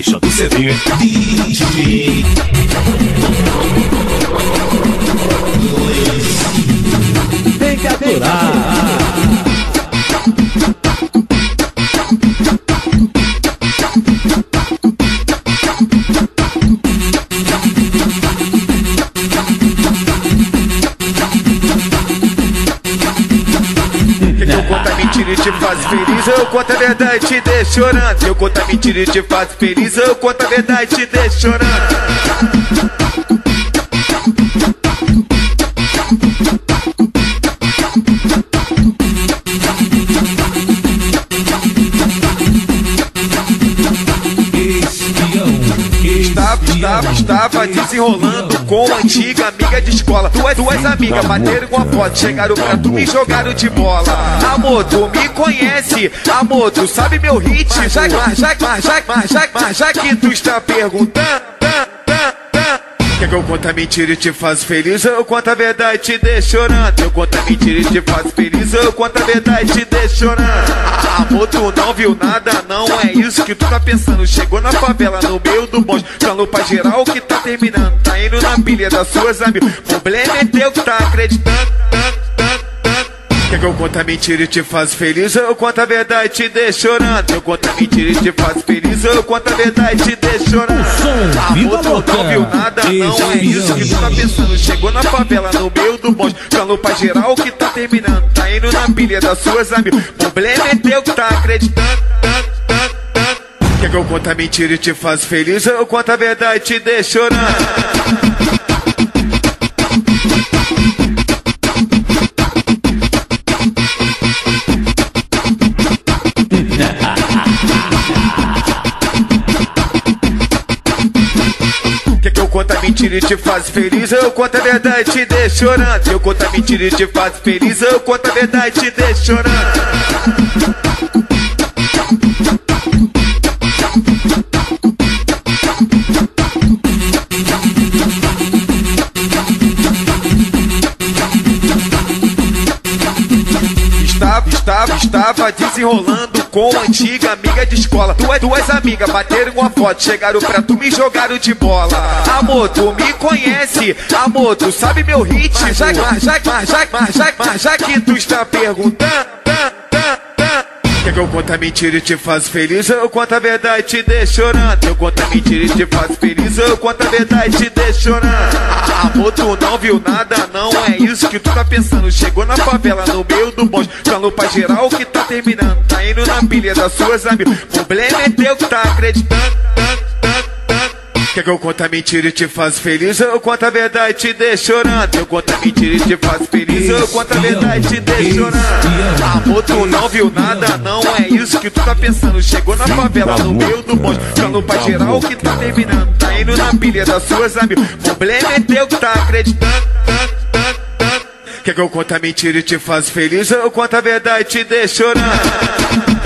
faixa do CD. DJ tem que aturar. Eu conto a mentira e te faço feliz, eu conto a verdade e te deixo chorando. Eu conto a mentira e te faço feliz, eu conto a verdade e te deixo chorando. Estava desenrolando com a antiga amiga de escola. Duas amigas bateram com a foto, chegaram pra tu e jogaram de bola. Amor, tu me conhece, amor, tu sabe meu hit. Já que tu está perguntando, quer que eu conto a mentira e te faço feliz, eu conto a verdade e te deixo chorando. Eu conto a mentira e te faço feliz, eu conto a verdade e te deixo chorando. Amor, tu não viu nada, não é isso que tu tá pensando. Chegou na favela, no meio do bonde, falou pra geral que tá terminando. Tá indo na pilha das suas amigas, problema é teu que tá acreditando. Quer que eu conto a mentira e te faço feliz, eu conto a verdade e te deixo chorando. Eu conto a mentira e te faço feliz, eu conto a verdade e te deixo chorando. Amor, tu não viu nada, não é isso que tu tá pensando. Chegou na favela, no meio do bonde, falou pra geral que tá terminando. Tá indo na pilha das suas amigas, problema é teu que tá acreditando. Quer que eu conto a mentira e te faço feliz, eu conto a verdade e te deixo chorando. Eu conto a mentira e te faço feliz, eu conto a verdade e te deixo chorando. Eu conto a mentira e te faço feliz, eu conto a verdade e te deixo chorando. Estava desenrolando com a antiga amiga de escola. Duas amigas bateram uma foto, chegaram pra tu e jogaram de bola. Amor, tu me conhece, amor, tu sabe meu hit. Já que tu está perguntando, quer que eu conto a mentira e te faço feliz, eu conto a verdade e te deixo chorando. Eu conto a mentira e te faço feliz, eu conto a verdade e te deixo chorando. Amor, tu não viu nada, não é isso que tu tá pensando. Chegou na favela, no meio do bonde, falou pra geral que tá terminando. Tá indo na pilha das suas amigas, problema é teu que tá acreditando. Quer que eu conto a mentira e te faço feliz, eu conto a verdade e te deixo chorando. Eu conto a mentira e te faço feliz, eu conto a verdade e te deixo chorando. Amor, tu não viu nada, não é isso que tu tá pensando. Chegou na favela, no meio do bonde, falou pra geral que tá terminando. Tá indo na pilha das suas amigas, problema é teu que tá acreditando. Quer que eu conto a mentira e te faço feliz, eu conto a verdade e te deixo chorando.